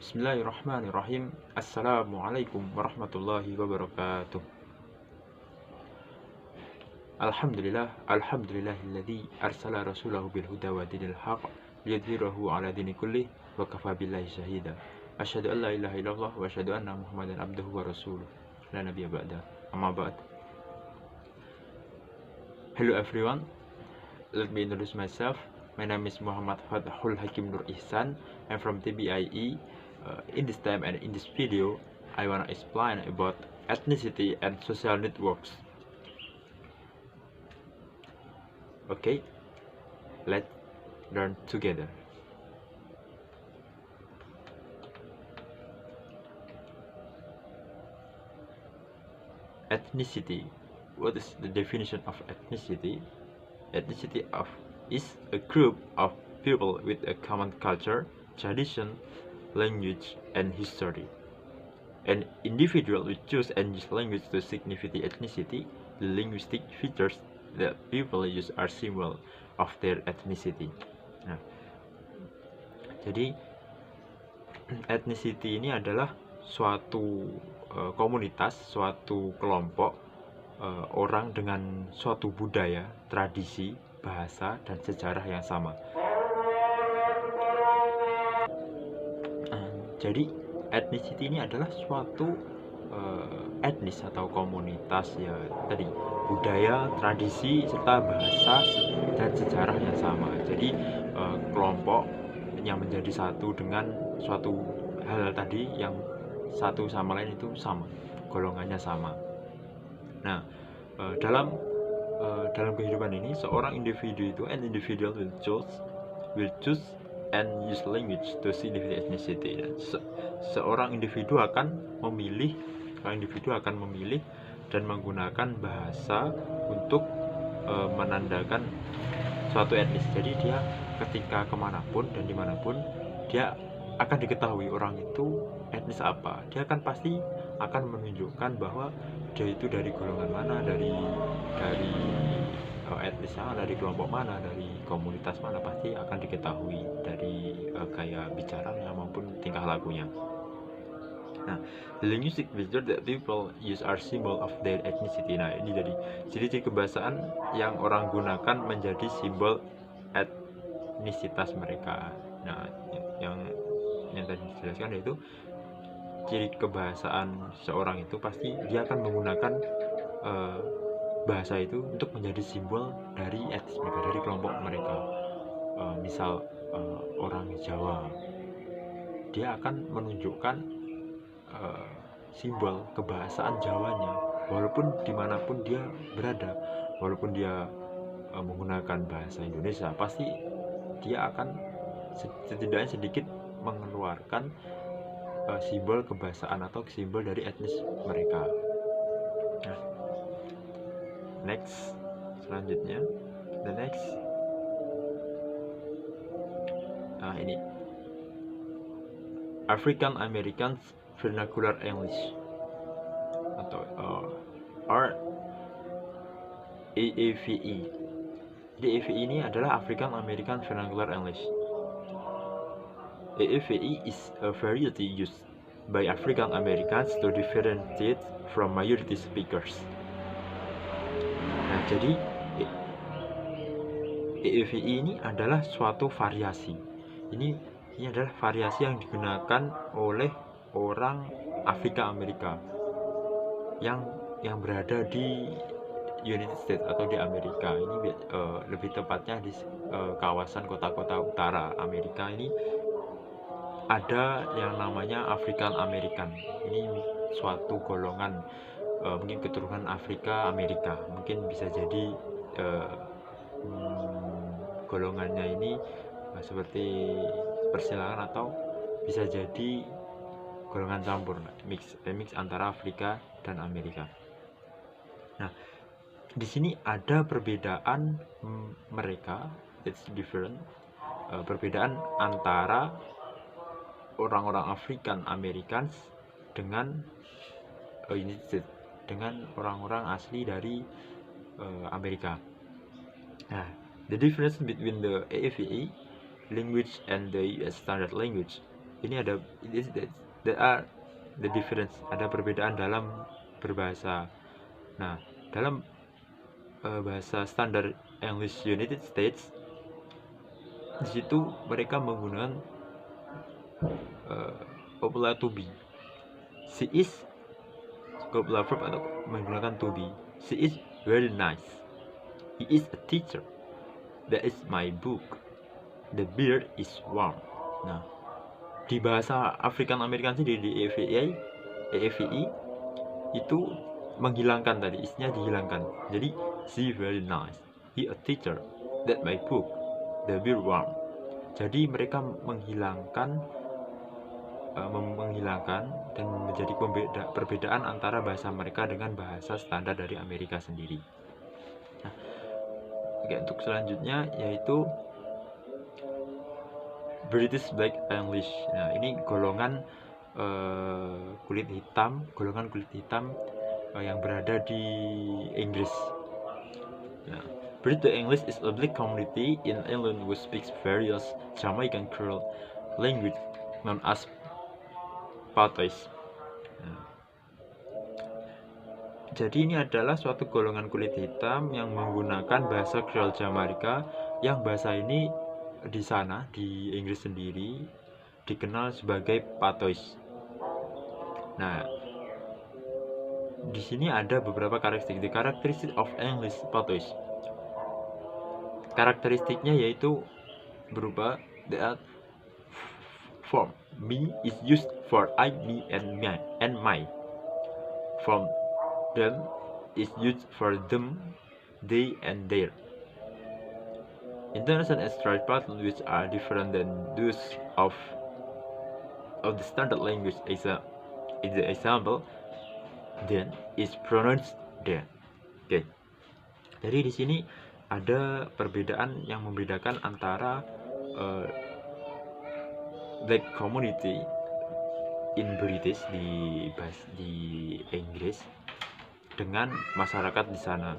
Bismillahirrahmanirrahim. Assalamualaikum warahmatullahi wabarakatuh. Alhamdulillahilladzi arsala rasulahu bil huda wa dinil haqq liyudhhirahu ala dini kullih wa kafa billahi syahida. Asyhadu an la ilaha illallah wa asyhadu anna Muhammadan abduhu wa rasuluh. La nabiyya ba'da. Amma ba'd. Hello everyone. Let me introduce myself. My name is Muhammad Fathul Hakim Nur Ihsan. I'm from TBIE. In this time and in this video, I want to explain about ethnicity and social networks. Okay, let's learn together. Ethnicity. What is the definition of ethnicity? Ethnicity is a group of people with a common culture, tradition, language, and history. An individual will choose and use language to signify ethnicity. The linguistic features that people use are symbol of their ethnicity. Nah, jadi ethnicity ini adalah suatu komunitas, suatu kelompok orang dengan suatu budaya, tradisi, bahasa, dan sejarah yang sama. Jadi ethnicity ini adalah suatu etnis atau komunitas ya tadi budaya, tradisi, serta bahasa dan sejarah yang sama. Jadi kelompok yang menjadi satu dengan suatu hal tadi yang satu sama lain itu sama, golongannya sama. Nah, dalam kehidupan ini seorang individu itu an individual will choose and use language to signify ethnicity. Dan seorang individu akan memilih dan menggunakan bahasa untuk menandakan suatu etnis. Jadi dia ketika kemanapun dan dimanapun dia akan diketahui orang itu etnis apa. Dia akan pasti akan menunjukkan bahwa dia itu dari golongan mana, dari etnis mana, dari kelompok mana, dari komunitas mana, pasti akan diketahui dari gaya bicaranya maupun tingkah lakunya. Nah, the linguistic feature that people use are symbol of their ethnicity. Nah, ini jadi ciri-ciri kebahasaan yang orang gunakan menjadi simbol etnisitas mereka. Nah, yang tadi dijelaskan yaitu ciri kebahasaan seorang itu pasti dia akan menggunakan bahasa itu untuk menjadi simbol dari etnis mereka, dari kelompok mereka. Misal orang Jawa, dia akan menunjukkan simbol kebahasaan Jawanya walaupun dimanapun dia berada. Walaupun dia menggunakan bahasa Indonesia, pasti dia akan setidaknya sedikit mengeluarkan simbol kebahasaan atau simbol dari etnis mereka. Nah, next, selanjutnya ini African Americans Vernacular English atau AAVE. Jadi AAVE ini adalah African American Vernacular English. AAVE is a variety used by African Americans to differentiate from majority speakers. Nah, jadi AAVE ini adalah suatu variasi. Ini adalah variasi yang digunakan oleh orang Afrika Amerika yang berada di United States atau di Amerika. Ini lebih tepatnya di kawasan kota-kota utara Amerika ini ada yang namanya African American. Ini suatu golongan mungkin keturunan Afrika Amerika. Mungkin bisa jadi golongannya ini seperti persilangan atau bisa jadi golongan campur, mix antara Afrika dan Amerika. Nah, di sini ada perbedaan mereka, it's different, perbedaan antara orang-orang African Americans dengan dengan orang-orang asli dari Amerika. Nah, the difference between the AAVE language and the US standard language. ini ada there are the difference, ada perbedaan dalam berbahasa. Nah, dalam bahasa standar English United States, di situ mereka menggunakan copula to be. She is copula verb atau menggunakan to be. She is very nice. He is a teacher. That is my book. The beer is warm. Nah, di bahasa African American sendiri di EAVI itu menghilangkan tadi, isnya dihilangkan. Jadi she very nice. He a teacher. That my book. The beer warm. Jadi mereka menghilangkan dan menjadi perbedaan antara bahasa mereka dengan bahasa standar dari Amerika sendiri. Nah, oke, untuk selanjutnya yaitu British Black English. Nah, ini golongan kulit hitam yang berada di Inggris. Nah, British English is a black community in England who speaks various Jamaican Creole language known as patois. Nah, jadi ini adalah suatu golongan kulit hitam yang menggunakan bahasa Creole Jamaika, yang bahasa ini di sana di Inggris sendiri dikenal sebagai patois. Nah, di sini ada beberapa karakteristik of English patois. Karakteristiknya yaitu berupa the form me is used for I, me, and my. Form them is used for them, they, and their. Intonation and stress patterns which are different than those of the standard language is the example. Then is pronounced then. Oke. Jadi di sini ada perbedaan yang membedakan antara black community in British di Inggris dengan masyarakat di sana.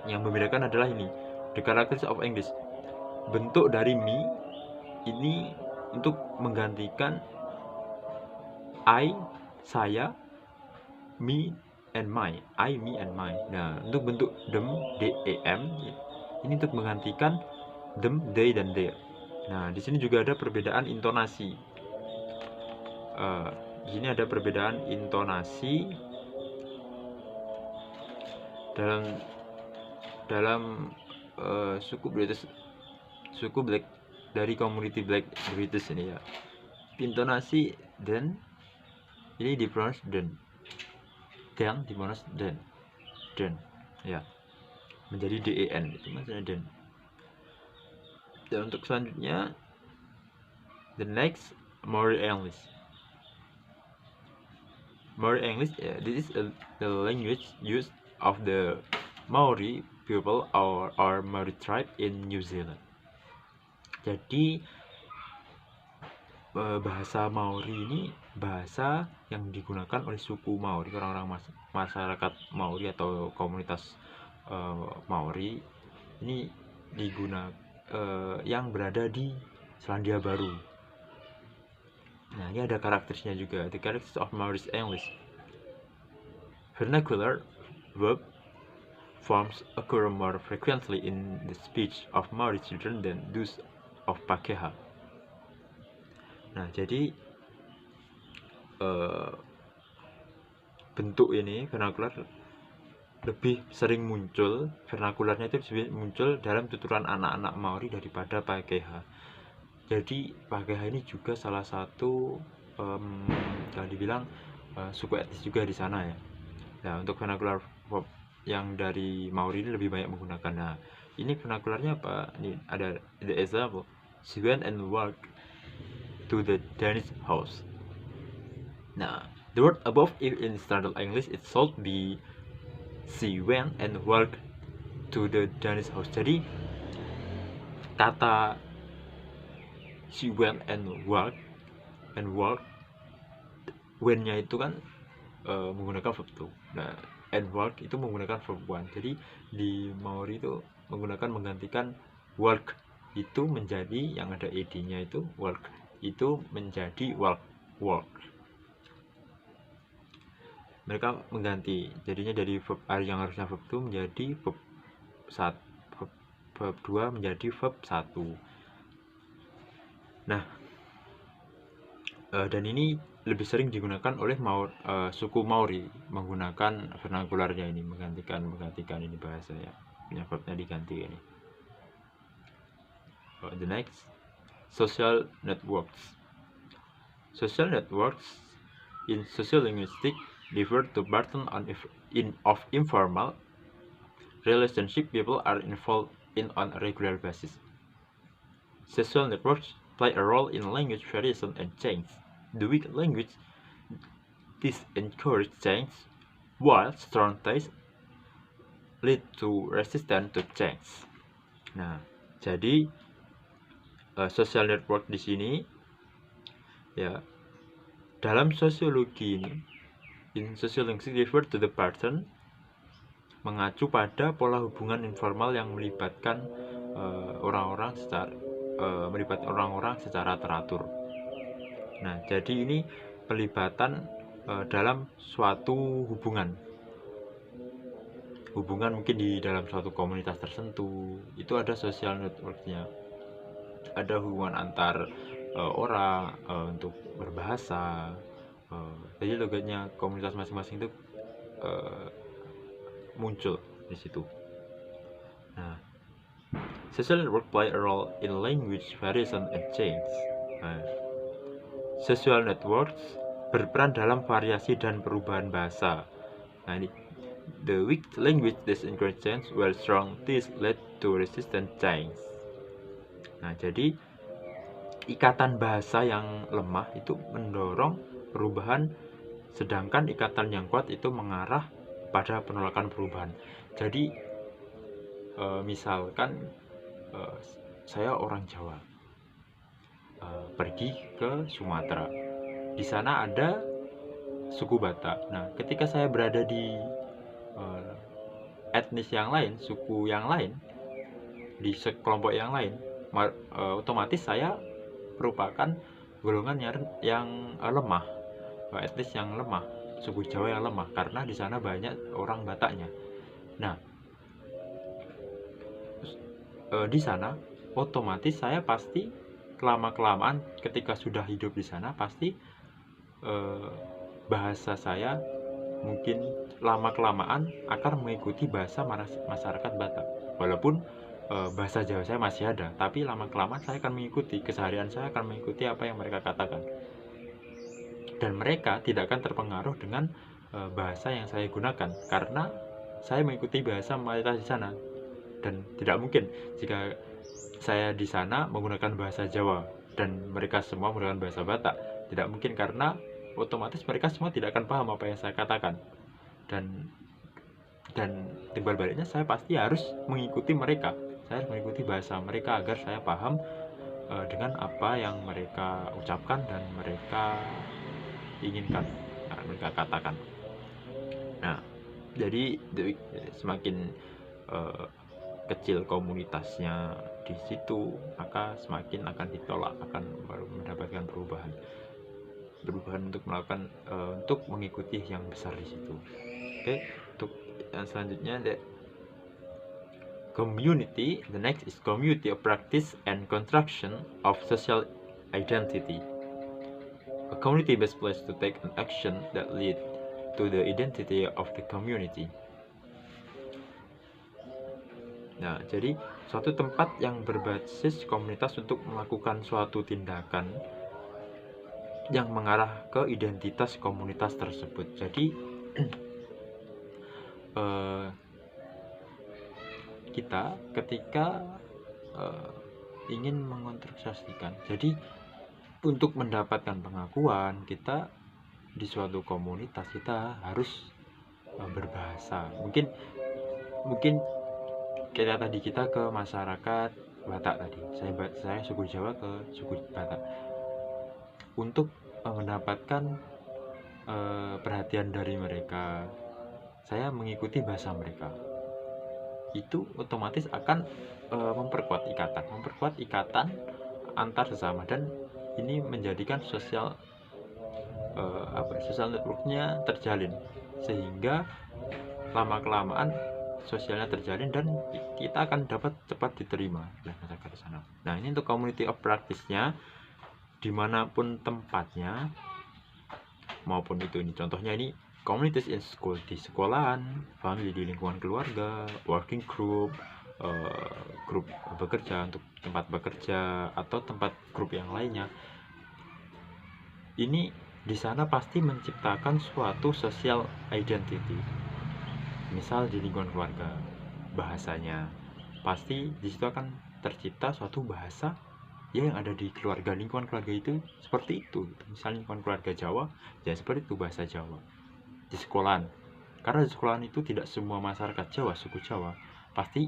Yang membedakan adalah ini, the characteristics of English. Bentuk dari me ini untuk menggantikan I, saya, me, and my. I, me, and my. Nah, untuk bentuk them, dem, ini untuk menggantikan them, they, dan their. Nah, di sini juga ada perbedaan intonasi. Di sini ada perbedaan intonasi dalam suku Black dari community Black British ini ya. Intonasi then ini di pronounce den di pronounce den ya, menjadi den, itu maksudnya den. Dan untuk selanjutnya the next Maori English. Maori English, this is the language used of the Maori people or Maori tribe in New Zealand. Jadi bahasa Maori ini bahasa yang digunakan oleh suku Maori, orang-orang masyarakat Maori atau komunitas Maori ini digunakan yang berada di Selandia Baru. Nah, ini ada karakteristiknya juga, the characteristics of Maori English. Vernacular verb forms occur more frequently in the speech of Maori children than those of Pakeha. Nah, jadi bentuk ini vernacular lebih sering muncul, vernakularnya itu lebih muncul dalam tuturan anak-anak Maori daripada Pakeha. Jadi Pakeha ini juga salah satu yang dibilang suku etnis juga di sana ya. Nah, untuk vernacular verb yang dari Maori ini lebih banyak menggunakan. Nah, ini vernakularnya apa? Ini ada the example. She went and walked to the Danish house. Nah, the word above in standard English it should be she went and walked to the Danish house. Jadi kata she went and walked when-nya itu kan menggunakan verb to. Nah, and walk itu menggunakan verb one. Jadi di Maori itu menggunakan menggantikan walk itu menjadi yang ada ed-nya itu walk itu menjadi walk. Mereka mengganti, jadinya dari verb yang harusnya verb 2 menjadi verb 2 menjadi verb 1. Nah, dan ini lebih sering digunakan oleh suku Maori, menggunakan vernakularnya ini, menggantikan ini bahasanya, verbnya diganti ini. The next, social networks. Social networks in sociolinguistics refer to pattern of informal relationship people are involved in on a regular basis. Social networks play a role in language variation and change. The weak language disencourage change, while strong ties lead to resistance to change. Nah, jadi social network di sini ya, dalam sosiologi ini, in sociology refer to the pattern, mengacu pada pola hubungan informal yang melibatkan orang-orang secara teratur. Nah, jadi ini pelibatan dalam suatu hubungan mungkin di dalam suatu komunitas tertentu, itu ada social networknya, ada hubungan antar orang untuk berbahasa. Jadi logatnya komunitas masing-masing itu muncul di situ. Nah, social network play a role in language variation and change. Nah, social networks berperan dalam variasi dan perubahan bahasa. Nah, ini the weak language disencourage change, while strong ties lead to resistant change. Nah, jadi ikatan bahasa yang lemah itu mendorong perubahan, sedangkan ikatan yang kuat itu mengarah pada penolakan perubahan. Jadi misalkan saya orang Jawa, pergi ke Sumatera, di sana ada suku Batak. Nah, ketika saya berada di etnis yang lain, suku yang lain, di kelompok yang lain, otomatis saya merupakan golongan yang lemah, etnis yang lemah, suku Jawa yang lemah, karena di sana banyak orang Bataknya. Nah, di sana otomatis saya pasti kelamaan ketika sudah hidup di sana, pasti bahasa saya mungkin lama-kelamaan akan mengikuti bahasa masyarakat Batak. Walaupun bahasa Jawa saya masih ada, tapi lama-kelamaan saya akan mengikuti, keseharian saya akan mengikuti apa yang mereka katakan. Dan mereka tidak akan terpengaruh dengan bahasa yang saya gunakan, karena saya mengikuti bahasa mayoritas di sana. Dan tidak mungkin jika saya di sana menggunakan bahasa Jawa dan mereka semua menggunakan bahasa Batak. Tidak mungkin, karena otomatis mereka semua tidak akan paham apa yang saya katakan. Dan timbal baliknya saya pasti harus mengikuti mereka. Saya harus mengikuti bahasa mereka agar saya paham dengan apa yang mereka ucapkan dan mereka inginkan, mereka katakan. Nah, jadi semakin kecil komunitasnya di situ, maka semakin akan ditolak, akan mendapatkan perubahan untuk melakukan untuk mengikuti yang besar di situ. Oke, untuk yang selanjutnya ada community. The next is community of practice and construction of social identity. A community best place to take an action that lead to the identity of the community. Nah, jadi suatu tempat yang berbasis komunitas untuk melakukan suatu tindakan yang mengarah ke identitas komunitas tersebut. Jadi kita ketika ingin mengonstruksikan, jadi untuk mendapatkan pengakuan kita di suatu komunitas, kita harus berbahasa. Mungkin kayak tadi kita ke masyarakat Batak tadi, saya suku Jawa ke suku Batak, untuk mendapatkan perhatian dari mereka, saya mengikuti bahasa mereka. Itu otomatis akan memperkuat ikatan antar sesama, dan ini menjadikan sosial social networknya terjalin, sehingga lama kelamaan sosialnya terjalin dan kita akan dapat cepat diterima oleh masyarakat di sana. Nah, ini untuk community of practice-nya, dimanapun tempatnya, maupun itu ini contohnya ini communities in school, di sekolahan, family, di lingkungan keluarga, working group, grup bekerja untuk tempat bekerja atau tempat grup yang lainnya. Ini di sana pasti menciptakan suatu social identity. Misal di lingkungan keluarga, bahasanya pasti di situ akan tercipta suatu bahasa ya yang ada di keluarga, lingkungan keluarga itu seperti itu. Misalnya lingkungan keluarga Jawa, ya seperti itu bahasa Jawa. Di sekolahan, karena di sekolahan itu tidak semua masyarakat Jawa, suku Jawa, pasti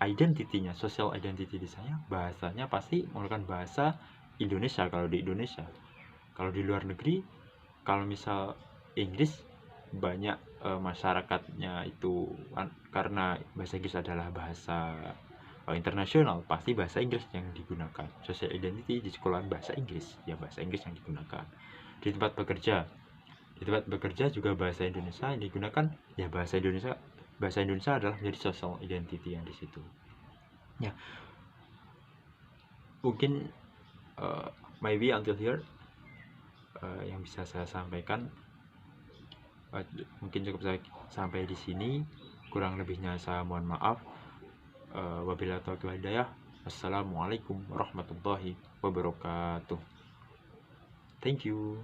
identitinya, social identity di sana, bahasanya pasti menggunakan bahasa Indonesia kalau di Indonesia. Kalau di luar negeri, kalau misal Inggris, banyak masyarakatnya itu karena bahasa Inggris adalah bahasa internasional, pasti bahasa Inggris yang digunakan. Social identity di sekolahan bahasa Inggris, ya bahasa Inggris yang digunakan. Di tempat bekerja juga bahasa Indonesia yang digunakan, ya bahasa Indonesia adalah menjadi social identity yang di situ. Ya, mungkin maybe until here yang bisa saya sampaikan. Mungkin cukup sampai di sini, kurang lebihnya saya mohon maaf. Wabillahi taufiq wal hidayah. Wassalamualaikum warahmatullahi wabarakatuh. Thank you.